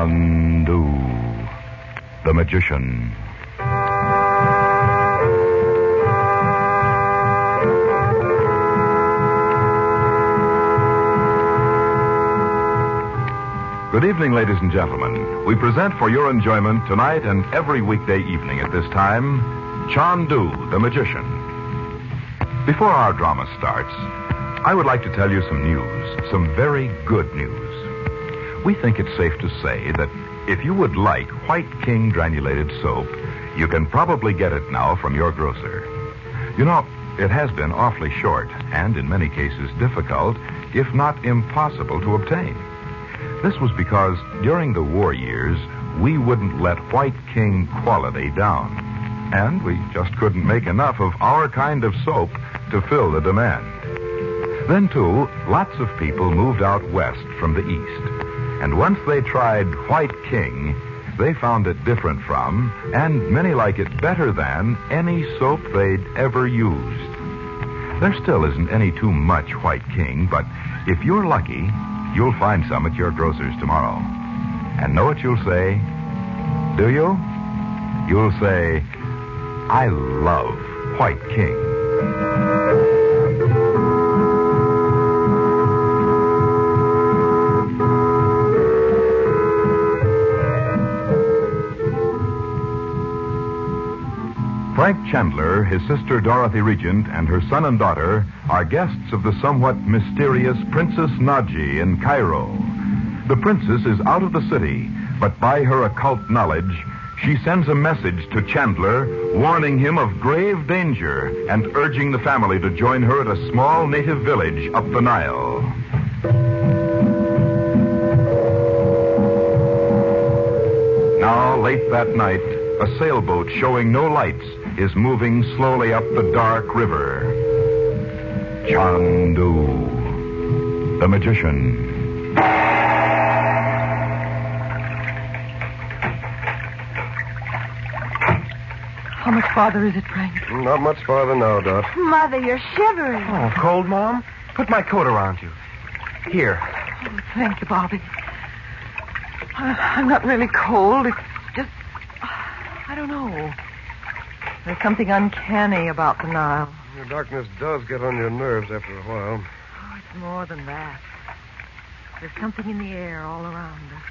Chandu the Magician. Good evening, ladies and gentlemen. We present for your enjoyment tonight and every weekday evening at this time, Chandu the Magician. Before our drama starts, I would like to tell you some news, some very good news. We think it's safe to say that if you would like White King granulated soap, you can probably get it now from your grocer. You know, it has been awfully short and in many cases difficult, if not impossible to obtain. This was because during the war years, we wouldn't let White King quality down. And we just couldn't make enough of our kind of soap to fill the demand. Then, too, lots of people moved out west from the east. And once they tried White King, they found it different from, and many like it better than, any soap they'd ever used. There still isn't any too much White King, but if you're lucky, you'll find some at your grocer's tomorrow. And know what you'll say? Do you? You'll say, I love White King. Frank Chandler, his sister Dorothy Regent, and her son and daughter are guests of the somewhat mysterious Princess Naji in Cairo. The princess is out of the city, but by her occult knowledge, she sends a message to Chandler warning him of grave danger and urging the family to join her at a small native village up the Nile. Now, late that night, a sailboat showing no lights is moving slowly up the dark river. Chandu the Magician. How much farther is it, Frank? Not much farther now, Dot. Mother, you're shivering. Oh, cold, Mom? Put my coat around you. Here. Oh, thank you, Bobby. I'm not really cold. It's just... I don't know. There's something uncanny about the Nile. The darkness does get on your nerves after a while. Oh, it's more than that. There's something in the air all around us.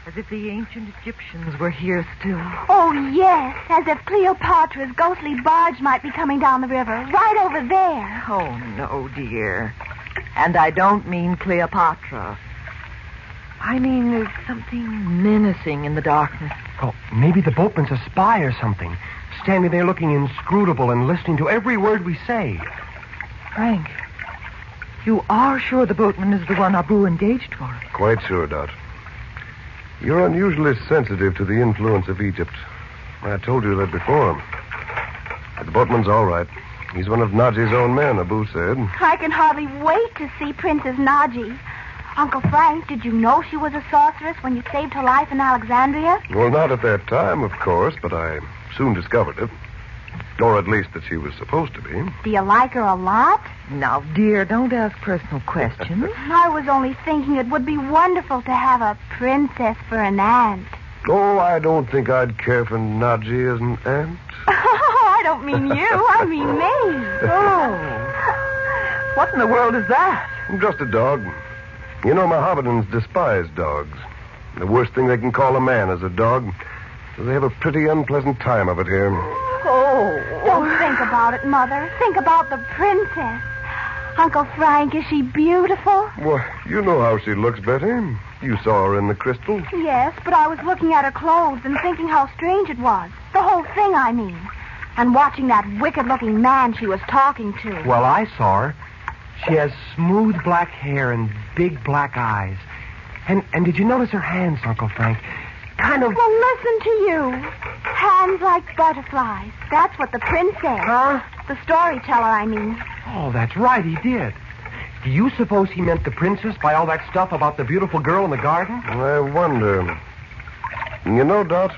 As if the ancient Egyptians were here still. Oh, yes. As if Cleopatra's ghostly barge might be coming down the river. Right over there. Oh, no, dear. And I don't mean Cleopatra. I mean there's something menacing in the darkness. Oh, maybe the boatman's a spy or something. Standing there looking inscrutable and listening to every word we say. Frank, you are sure the boatman is the one Abu engaged for? Quite sure, Dot. You're unusually sensitive to the influence of Egypt. I told you that before. But the boatman's all right. He's one of Naji's own men, Abu said. I can hardly wait to see Princess Naji. Uncle Frank, did you know she was a sorceress when you saved her life in Alexandria? Well, not at that time, of course, but I soon discovered it. Or at least that she was supposed to be. Do you like her a lot? Now, dear, don't ask personal questions. I was only thinking it would be wonderful to have a princess for an aunt. Oh, I don't think I'd care for Naji as an aunt. Oh, I don't mean you. I mean me. Oh. What in the world is that? Just a dog. You know, Mohammedans despise dogs. The worst thing they can call a man is a dog. So they have a pretty unpleasant time of it here. Oh. Don't think about it, Mother. Think about the princess. Uncle Frank, is she beautiful? Well, you know how she looks, Betty. You saw her in the crystal. Yes, but I was looking at her clothes and thinking how strange it was. The whole thing, I mean. And watching that wicked-looking man she was talking to. Well, I saw her. She has smooth black hair and big black eyes. And did you notice her hands, Uncle Frank? Kind of... Well, listen to you. Hands like butterflies. That's what the prince said. Huh? The storyteller, I mean. Oh, that's right, he did. Do you suppose he meant the princess by all that stuff about the beautiful girl in the garden? I wonder. You know, Dot,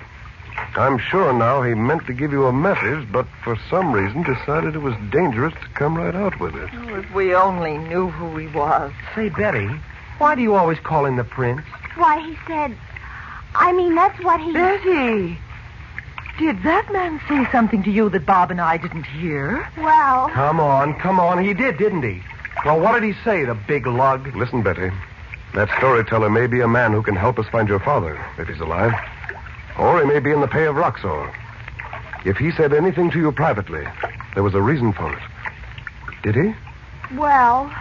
I'm sure now he meant to give you a message, but for some reason decided it was dangerous to come right out with it. Oh, if we only knew who he was. Say, Betty, why do you always call him the prince? Why, he said, I mean, that's what he... Betty, did that man say something to you that Bob and I didn't hear? Well... Come on. He did, didn't he? Well, what did he say, the big lug? Listen, Betty. That storyteller may be a man who can help us find your father, if he's alive. Or he may be in the pay of Roxor. If he said anything to you privately, there was a reason for it. Did he? Well,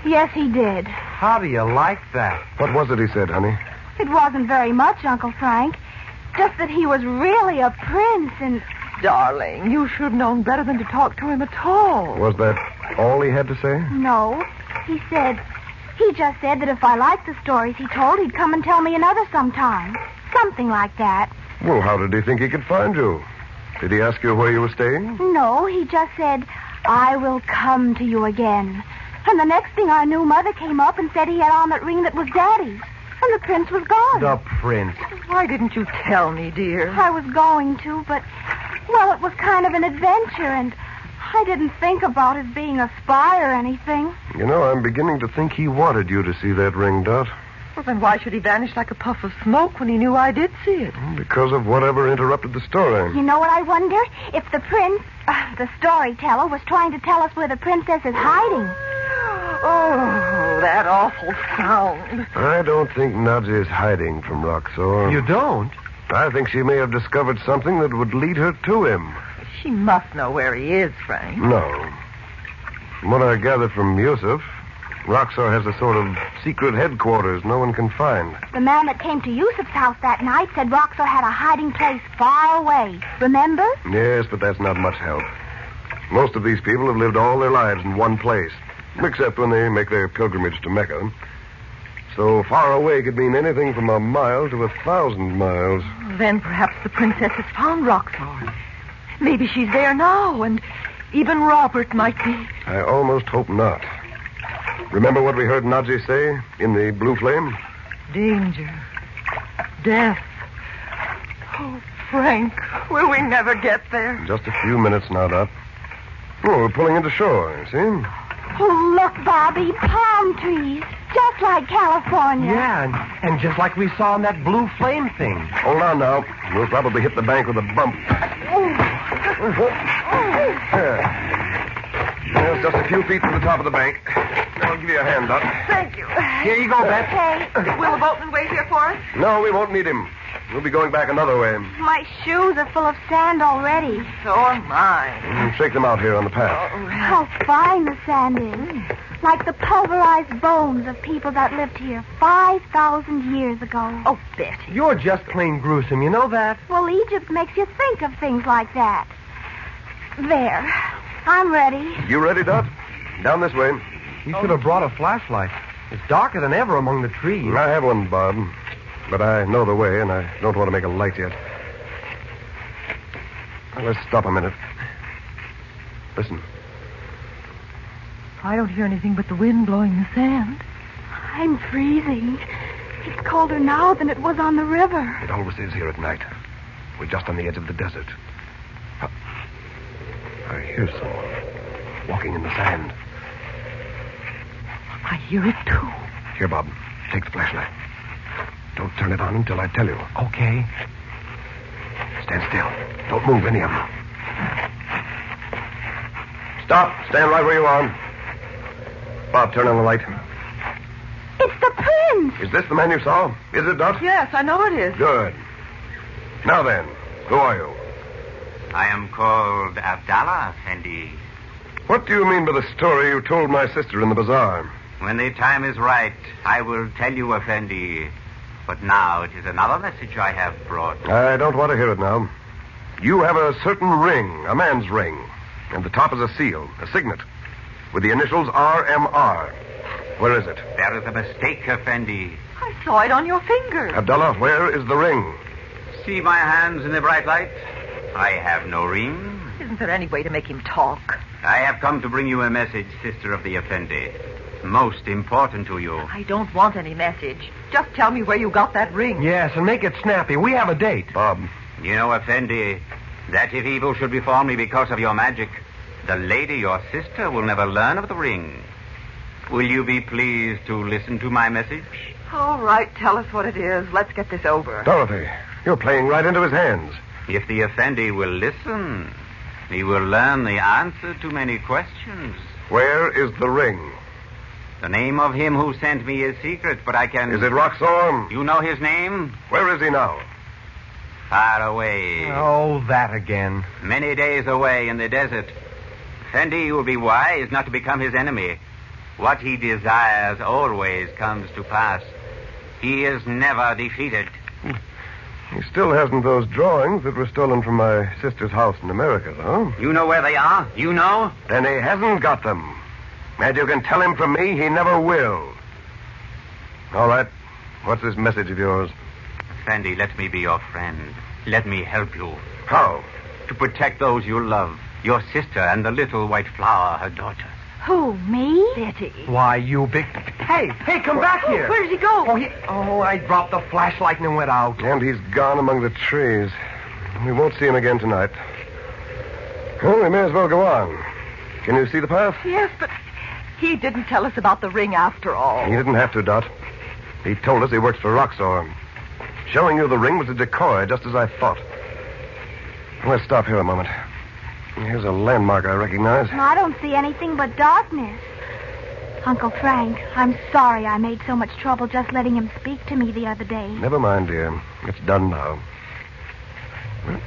yes, he did. How do you like that? What was it he said, honey? It wasn't very much, Uncle Frank. Just that he was really a prince and... Darling, you should have known better than to talk to him at all. Was that all he had to say? No. He just said that if I liked the stories he told, he'd come and tell me another sometime. Something like that. Well, how did he think he could find you? Did he ask you where you were staying? No, he just said, I will come to you again. And the next thing I knew, Mother came up and said he had on that ring that was Daddy's. And the prince was gone. The prince. Why didn't you tell me, dear? I was going to, but, well, it was kind of an adventure, and I didn't think about it being a spy or anything. You know, I'm beginning to think he wanted you to see that ring, Dot. Well, then why should he vanish like a puff of smoke when he knew I did see it? Because of whatever interrupted the story. You know what I wonder? If the prince, the storyteller, was trying to tell us where the princess is hiding. Oh, that awful sound. I don't think Nadja is hiding from Roxor. You don't? I think she may have discovered something that would lead her to him. She must know where he is, Frank. No. From what I gathered from Yusuf, Roxor has a sort of secret headquarters no one can find. The man that came to Yusuf's house that night said Roxor had a hiding place far away. Remember? Yes, but that's not much help. Most of these people have lived all their lives in one place, except when they make their pilgrimage to Mecca. So far away could mean anything from a mile to 1,000 miles. Then perhaps the princess has found Roxor. Maybe she's there now, and even Robert might be. I almost hope not. Remember what we heard Nadji say in the blue flame? Danger. Death. Oh, Frank, will we never get there? Just a few minutes now, Dot. Oh, we're pulling into shore, you see? Oh, look, Bobby, palm trees. Just like California. Yeah, and just like we saw in that blue flame thing. Hold on now. We'll probably hit the bank with a bump. There's just a few feet from the top of the bank. I'll give you a hand, Dot. Thank you. Here you go, Beth. Okay. Will the boatman wait here for us? No, we won't need him. We'll be going back another way. My shoes are full of sand already. So am mine. Shake them out here on the path. How fine the sand is. Like the pulverized bones of people that lived here 5,000 years ago. Oh, Betty. You're just plain gruesome, you know that? Well, Egypt makes you think of things like that. There. I'm ready. You ready, Dot? Down this way. You should have brought a flashlight. It's darker than ever among the trees. I have one, Bob. But I know the way, and I don't want to make a light yet. Now, let's stop a minute. Listen. I don't hear anything but the wind blowing the sand. I'm freezing. It's colder now than it was on the river. It always is here at night. We're just on the edge of the desert. I hear someone walking in the sand. I hear it, too. Here, Bob. Take the flashlight. Don't turn it on until I tell you. Okay. Stand still. Don't move, any of you. Stop. Stand right where you are. Bob, turn on the light. It's the prince. Is this the man you saw? Is it, Dot? Yes, I know it is. Good. Now then, who are you? I am called Abdallah, Effendi. What do you mean by the story you told my sister in the bazaar? When the time is right, I will tell you, Effendi. But now it is another message I have brought. I don't want to hear it now. You have a certain ring, a man's ring. And the top is a seal, a signet, with the initials RMR. Where is it? There is a mistake, Effendi. I saw it on your finger. Abdallah, where is the ring? See my hands in the bright light? I have no ring. Isn't there any way to make him talk? I have come to bring you a message, sister of the Effendi. Most important to you. I don't want any message. Just tell me where you got that ring. Yes, and make it snappy. We have a date. Bob. You know, Effendi, that if evil should befall me because of your magic, the lady, your sister, will never learn of the ring. Will you be pleased to listen to my message? All right, tell us what it is. Let's get this over. Dorothy, you're playing right into his hands. If the Effendi will listen, he will learn the answer to many questions. Where is the ring? The name of him who sent me is secret, but I can... Is it Roxor? You know his name? Where is he now? Far away. Oh, that again. Many days away in the desert. Effendi will be wise not to become his enemy. What he desires always comes to pass. He is never defeated. He still hasn't those drawings that were stolen from my sister's house in America, though. You know where they are? You know? Then he hasn't got them. And you can tell him from me he never will. All right. What's this message of yours? Effendi, let me be your friend. Let me help you. How? To protect those you love. Your sister and the little white flower, her daughter. Who, me? Betty. Why, you big... Hey, come back here. Where did he go? I dropped the flashlight and it went out. And he's gone among the trees. We won't see him again tonight. Well, we may as well go on. Can you see the path? Yes, but he didn't tell us about the ring after all. He didn't have to, Dot. He told us he works for Roxor. Showing you the ring was a decoy, just as I thought. Let's stop here a moment. Here's a landmark I recognize. I don't see anything but darkness. Uncle Frank, I'm sorry I made so much trouble just letting him speak to me the other day. Never mind, dear. It's done now. Well,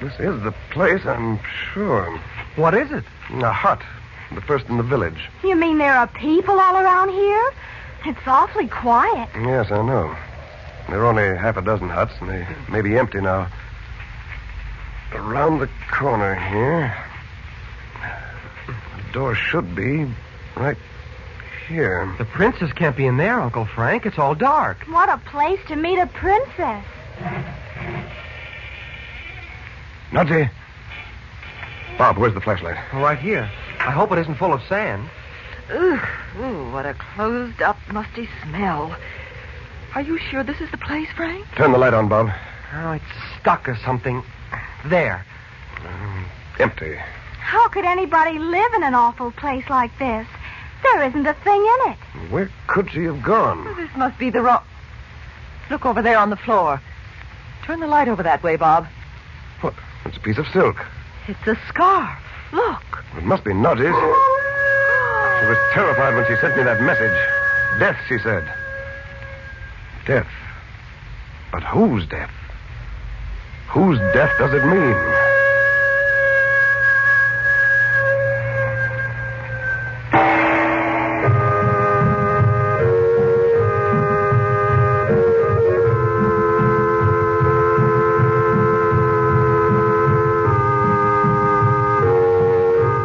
this is the place, I'm sure. What is it? A hut. The first in the village. You mean there are people all around here? It's awfully quiet. Yes, I know. There are only half a dozen huts, and they may be empty now. Around the corner here, the door should be right here. The princess can't be in there, Uncle Frank. It's all dark. What a place to meet a princess. Nudgy. Bob, where's the flashlight? Right here. I hope it isn't full of sand. Ooh, what a closed-up, musty smell. Are you sure this is the place, Frank? Turn the light on, Bob. Oh, it's stuck or something. There. Empty. How could anybody live in an awful place like this? There isn't a thing in it. Where could she have gone? This must be the wrong... Look over there on the floor. Turn the light over that way, Bob. What? It's a piece of silk. It's a scarf. Look. It must be Nudgy's. She was terrified when she sent me that message. Death, she said. Death. But whose death? Whose death does it mean?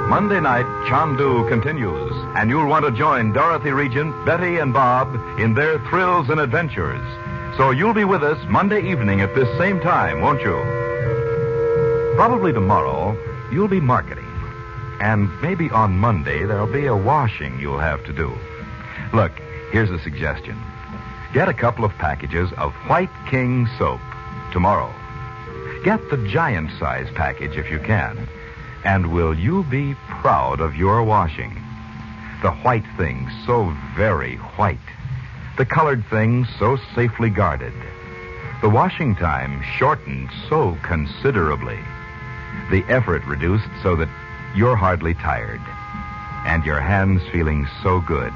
Monday night, Chandu continues, and you'll want to join Dorothy Regent, Betty, and Bob in their thrills and adventures. So you'll be with us Monday evening at this same time, won't you? Probably tomorrow, you'll be marketing. And maybe on Monday, there'll be a washing you'll have to do. Look, here's a suggestion. Get a couple of packages of White King soap tomorrow. Get the giant size package if you can. And will you be proud of your washing? The white thing so very white. The colored thing so safely guarded. The washing time shortened so considerably. The effort reduced so that you're hardly tired. And your hands feeling so good.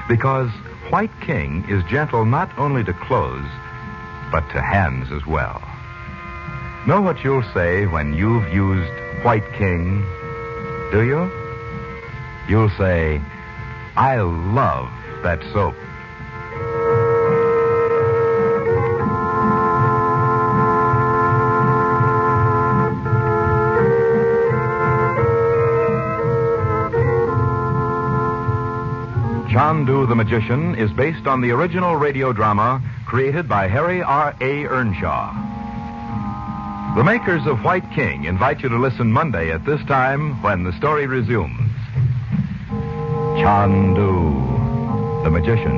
Because White King is gentle not only to clothes, but to hands as well. Know what you'll say when you've used White King, do you? You'll say, I love that soap. Chandu the Magician is based on the original radio drama created by Harry R.A. Earnshaw. The makers of White King invite you to listen Monday at this time when the story resumes. Chandu the Magician.